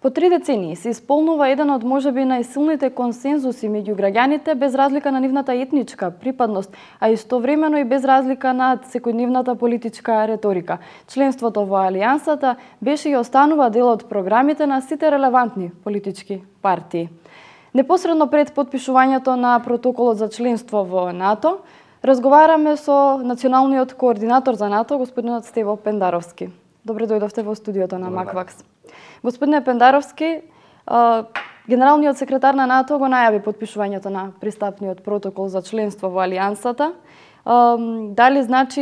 По 3 децении се исполнува еден од можеби најсилните консензуси меѓу граѓаните без разлика на нивната етничка припадност, а истовремено и без разлика на секојдневната политичка реторика. Членството во Алијансата беше и останува дел од програмите на сите релевантни политички партии. Непосредно пред подпишувањето на протоколот за членство во НАТО, разговараме со националниот координатор за НАТО, господинот Стево Пендаровски. Добре дојдовте во студиото на Маквакс. Господине Пендаровски, генералниот секретар на НАТО го најави подпишувањето на пристапниот протокол за членство во Алијансата. Дали значи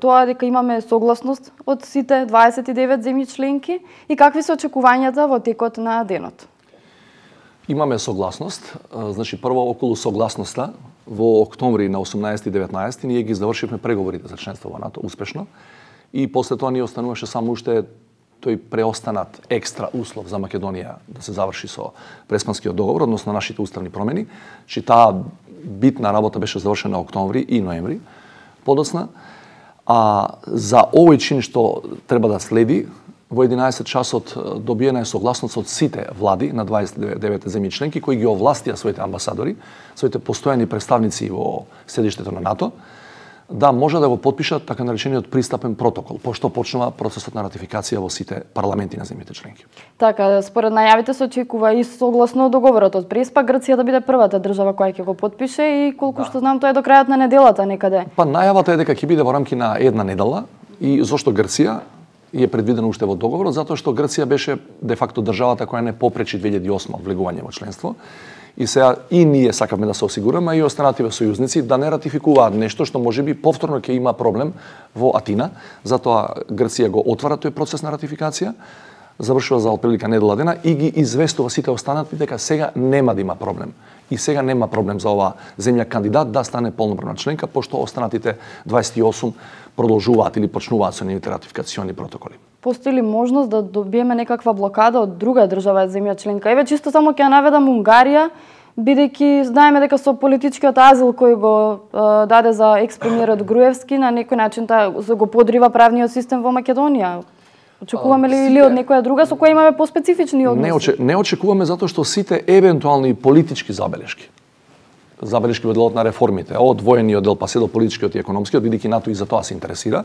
тоа дека имаме согласност од сите 29 земји членки и какви се очекувањата во текот на денот? Имаме согласност. Значи прво околу согласноста во октомври на 18 и 19 ние ги завршивме преговорите за членство во НАТО успешно и после тоа ни остануваше само уште тој преостанат екстра услов за Македонија да се заврши со Преспанскиот договор, односно нашите уставни промени, че таа битна работа беше завршена октомври и ноември подоцна. А за овој чин што треба да следи, во 11 часот добиена е согласност од сите влади на 29 земји членки кои ги овластија своите амбасадори, своите постојани представници во седиштето на НАТО, да може да го подпишат така наречениот пристапен протокол, пошто почнува процесот на ратификација во сите парламенти на земјите членки. Така, според најавите се очекува и согласно договорот од Преспа Грција да биде првата држава која ќе го подпише и колку што знам тоа е до крајот на неделата некаде. Па најавата е дека ќе биде во рамки на една недела и зошто Грција е предвидено уште во договорот, затоа што Грција беше де факто државата која не попречи 2008 влегување во членство. И сега и ние сакавме да се осигураме и останативе сојузници да не ратификуваат нешто што можеби повторно ќе има проблем во Атина. Затоа Грција го отвара тој процес на ратификација, завршува за отприлика недела дена и ги известува сите останати дека сега нема да има проблем. И сега нема проблем за оваа земја кандидат да стане полноправна членка, пошто останатите 28 продолжуваат или почнуваат со нивните ратификациони протоколи. Постои ли можност да добиеме некаква блокада од друга држава земја членка? Еве чисто само ќе наведам Унгарија, бидејќи знаеме дека со политичкиот азил кој го даде за екс-премиерот Груевски на некој начин го подрива правниот систем во Македонија. Очекуваме ли или од некоја друга со која имаме поспецифични односи? Не очекуваме затоа што сите евентуални политички забелешки во делот на реформите, од воениот дел па се до политичкиот и економскиот, бидејќи НАТО и за тоа се интересира,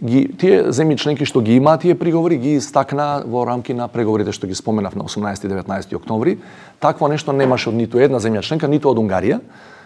тие земји членки што ги имаат тие приговори ги истакна во рамки на преговорите што ги споменав на 18 и 19 октомври. Такво нешто немаше од ниту една земја членка, ниту од Унгарија,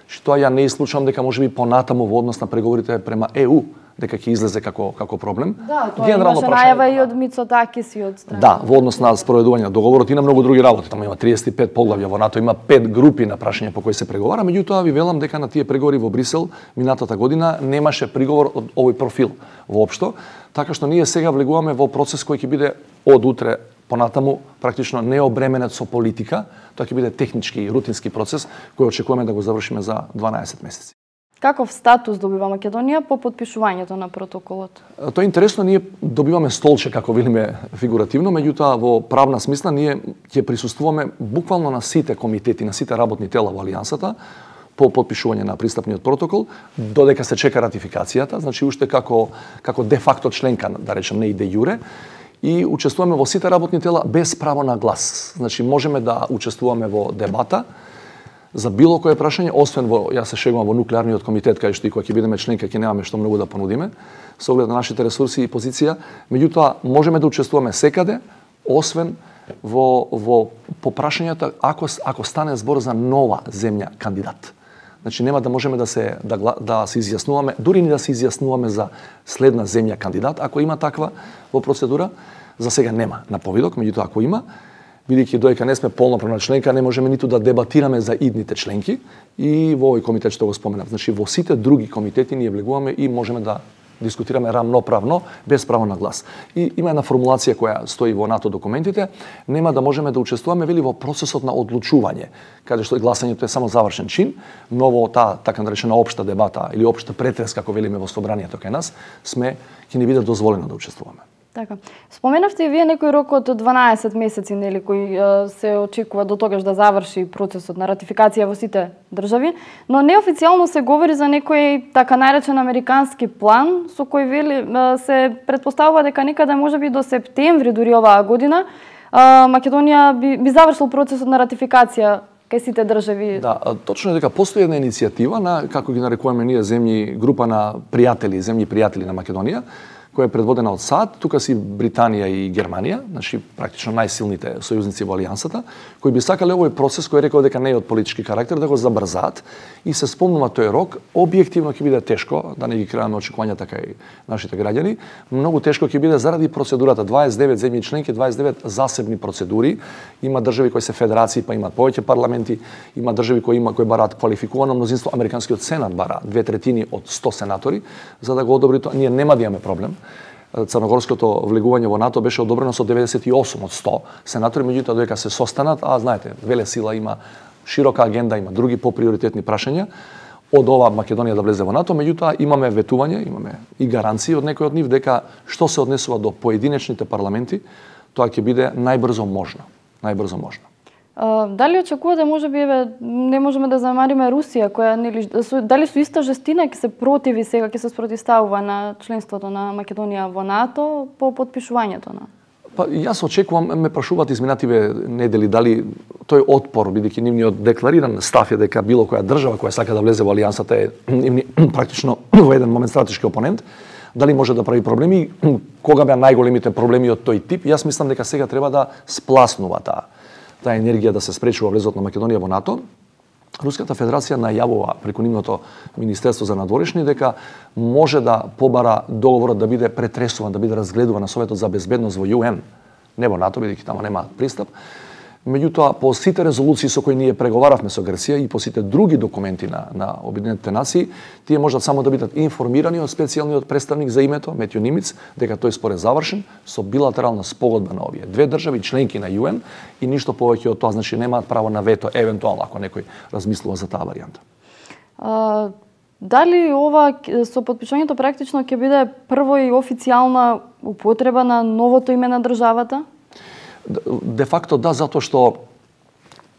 што ја не исклучувам дека можеби понатаму во однос на преговорите према ЕУ дека ќе излезе како проблем. Да, тоа имаше најава и од Мицотакис и од страна. Да, во однос на спроведување на договорот и на многу други работи. Таму има 35 поглавја во НАТО, има 5 групи на прашања по кои се преговара, меѓутоа ви велам дека на тие преговори во Брисел минатата година немаше приговор од овој профил воопшто, така што ние сега влегуваме во процес кој ќе биде од утре понатаму практично необременет со политика, тоа ќе биде технички и рутински процес кој очекуваме да го завршиме за 12 месеци. Каков статус добива Македонија по подпишувањето на протоколот? Тоа е интересно, ние добиваме столче, како велиме фигуративно, меѓутоа во правна смисла ние ќе присуствуваме буквално на сите комитети, на сите работни тела во Алијансата по подпишување на пристапниот протокол, додека се чека ратификацијата, значи уште како де факто членка, да речем, не и де јуре, и учествуваме во сите работни тела без право на глас. Значи можеме да учествуваме во дебата за било кое прашање, освен јас се шегувам во нуклеарниот комитет, кај што и кога ќе бидеме членка ќе немаме што многу да понудиме, со оглед на нашите ресурси и позиција, меѓутоа можеме да учествуваме секаде, освен по прашањата ако стане збор за нова земја кандидат. Значи нема да можеме да се изјаснуваме, дури ни да се изјаснуваме за следна земја кандидат, ако има таква во процедура, за сега нема на повидок, меѓутоа ако има, бидејќи доека не сме полноправна членка, не можеме ниту да дебатираме за идните членки и во овој комитет што го споменав. Значи во сите други комитети ние влегуваме и можеме да дискутираме рамноправно, без право на глас. И има една формулација која стои во НАТО документите, нема да можеме да учествуваме вели во процесот на одлучување, каде што гласањето е само завршен чин, но во таа така наречена општа дебата или општа претрес како велиме во собранието кај нас, ќе ни биде дозволено да учествуваме. Така. Споменавте и вие некој рок од 12 месеци, нели, кој се очекува до тогаш да заврши процесот на ратификација во сите држави, но неофицијално се говори за некој така наречен американски план со кој вели се претпоставува дека некаде можеби до септември дури оваа година Македонија би завршил процесот на ратификација кај сите држави. Да, точно е дека постои една иницијатива на, како ги нарекуваме ние, група на земји пријатели на Македонија, која е предводена од САД, тука си Британија и Германија, значи практично најсилните сојузници во алијансата, кои би сакале овој процес кој рекол дека не е од политички карактер да го забрзаат и се спомнува тој рок. Објективно ќе биде тешко, да не ги креаме очекувањата кај нашите граѓани, многу тешко ќе биде заради процедурата. 29 земји членки, 29 засебни процедури. Има држави кои се федерации, па имаат повеќе парламенти, има држави кои бараат квалификувано мнозинство, американскиот сенат бара 2/3 од 100 сенатори за да го одобри тоа. Ние нема да имаме проблем. Црногорското влегување во НАТО беше одобрено со 98 од 100 сенатори, меѓутоа додека се состанат, знаете, велесила има широка агенда, има други поприоритетни прашања од ова Македонија да влезе во НАТО, меѓутоа имаме ветување, имаме и гаранции од некои од нив дека што се однесува до поединечните парламенти, тоа ќе биде најбрзо можно. Најбрзо можно. Дали очекувате, можеби, не можеме да замариме Русија, која дали со иста жестина ќе се противи сега, ќе се спротивставува на членството на Македонија во НАТО по потпишувањето на? Па јас очекувам, ме прашуваат изминативе недели дали тој отпор, бидејќи нивниот деклариран став е дека било која држава која сака да влезе во алијансата е практично во еден момент стратешки опонент, дали може да прави проблеми, кога беа најголемите проблеми од тој тип. Јас мислам дека сега треба да спласнува таа енергија да се спречува влезот на Македонија во НАТО. Руската Федерација најавува преку нивното Министерство за надворешни дека може да побара договорот да биде претресуван, да биде разгледуван на Советот за безбедност во ЮН, не во НАТО, бидејќи таму нема пристап. Меѓутоа, по сите резолуции со кои ние преговаравме со Грција и по сите други документи на Обединетите нации, тие можат само да бидат информирани од специјалниот представник за името, Метјо Нимиц, дека тој спор е завршен со билатерална спогодба на овие две држави, членки на ЮН, и ништо повеќе од тоа, значи немаат право на вето, евентуално ако некој размислува за таа варијанта. Дали ова со потпишувањето практично ќе биде прво и официјална употреба на новото име на државата? Де факто да, затоа што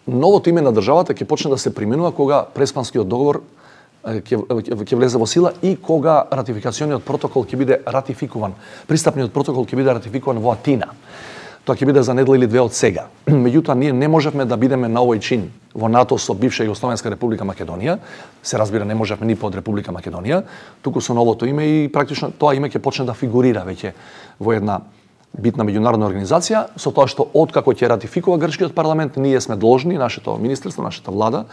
новото име на државата ќе почне да се применува кога Преспанскиот договор ќе влезе во сила и кога ратификациониот протокол ќе биде ратификуван. Пристапниот протокол ќе биде ратификуван во Атина. Тоа ќе биде за недела или две од сега. Меѓутоа, ние не можевме да бидеме на овој чин во НАТО со бивша Југословенска република Македонија. Се разбира, не можевме ни под Република Македонија, туку со новото име и практично тоа име ќе почне да фигурира веќе во една битна меѓународна организација, со тоа што откако ќе ратификува грчкиот парламент, ние сме должни, нашето министерство, нашата влада,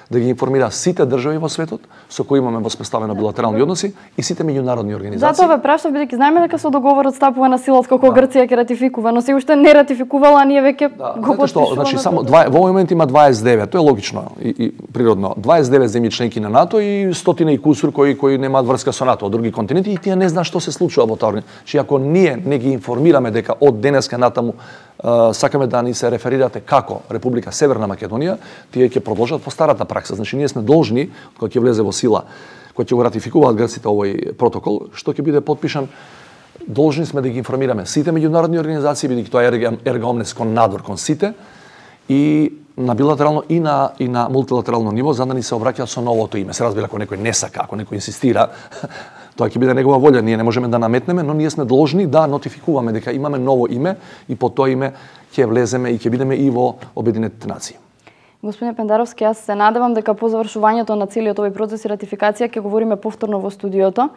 да ги информира сите држави во светот со кои имаме воспоставено билатерални односи и сите меѓународни организации. Затоа ве прашав, бидејќи знаеме дека со договорот стапува на сила откако Грција ќе ратификува, но се уште не ратификувала, а ние веќе го потпишуваме. Значи само во овој момент има 29, тоа е логично и природно. 29 земји членки на НАТО и стотина и кусур кои немаат врска со НАТО од други континенти и тие не знаат што се случува во таа организација. Че ако ние не ги информираме дека од денеска натаму сакаме да ни се реферирате како Република Северна Македонија, тие ќе продолжат по старата пракса. Значи ние сме должни, кога ќе влезе во сила, кога ќе го ратификуваат грците овој протокол, што ќе биде потпишан, должни сме да ги информираме сите меѓународни организации, бидејќи тоа е ерга омнес кон надвор кон сите, и на билатерално и на мултилатерално ниво, за да ни се обраќаат со новото име. Се разбира, ако некој не сака, ако некој инсистира, тоа ќе биде негова волја, ние не можеме да наметнеме, но ние сме должни да нотификуваме дека имаме ново име и по тоа име ќе влеземе и ќе бидеме и во Обединетите нации. Господине Пендаровски, јас се надевам дека по завршувањето на целиот овој процес и ратификација ќе говориме повторно во студиото.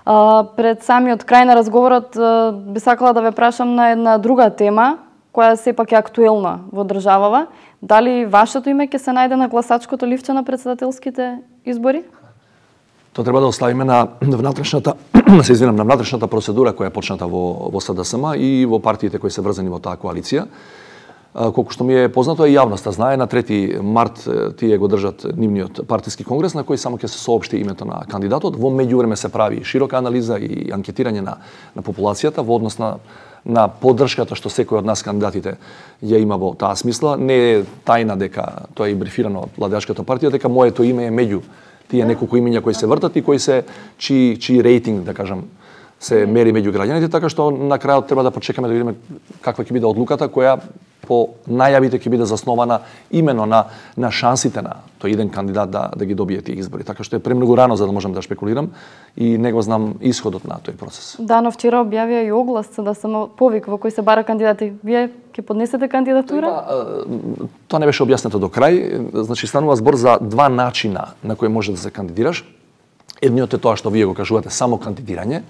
Пред самиот крај на разговорот би сакала да ве прашам на една друга тема, која сепак е актуелна во државава. Дали вашето име ќе се најде на гласачкото ливче на претседателските избори? Тоа треба да оставиме на внатрешната, на внатрешната процедура која е почната во СДСМ и во партиите кои се врзани во таа коалиција. Колку што ми е познато, и јавноста знае, на 3 март тие го држат нивниот партиски конгрес на кој само ќе се соопшти името на кандидатот. Во меѓувреме се прави широка анализа и анкетирање на популацијата во однос на поддршката што секој од нас кандидатите ја има во таа смисла. Не е тајна дека тоа е и брифирано од владеачката партија, дека моето име е меѓу тие неколку имиња кои се вртат и кои се чии рейтинг, да кажам, се мери меѓу граѓаните, така што на крајот треба да почекаме да видиме каква ќе биде одлуката која по најавите ќе биде заснована именно на шансите на тој еден кандидат да ги добие тие избори. Така што е премногу рано за да можам да шпекулирам и не го знам исходот на тој процес. Да, но вчера објавија и оглас да само повик во кој се бара кандидати. Вие ќе поднесете кандидатура? Тоа не беше објаснето до крај. Значи станува збор за два начина на кои може да се кандидираш. Едниот е тоа што вие го кажувате само кандидирање,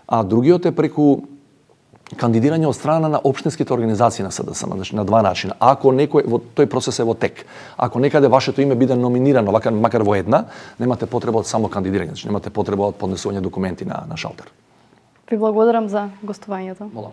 а другиот е преку кандидирање од страна на општинските организации на СДСМ, значи на два начина. Ако некој во тој процес е во тек, ако некаде вашето име биде номинирано, макар во една, немате потреба од само кандидирање, значи немате потреба од поднесување документи на шалтер. Ви благодарам за гостувањето. Молам.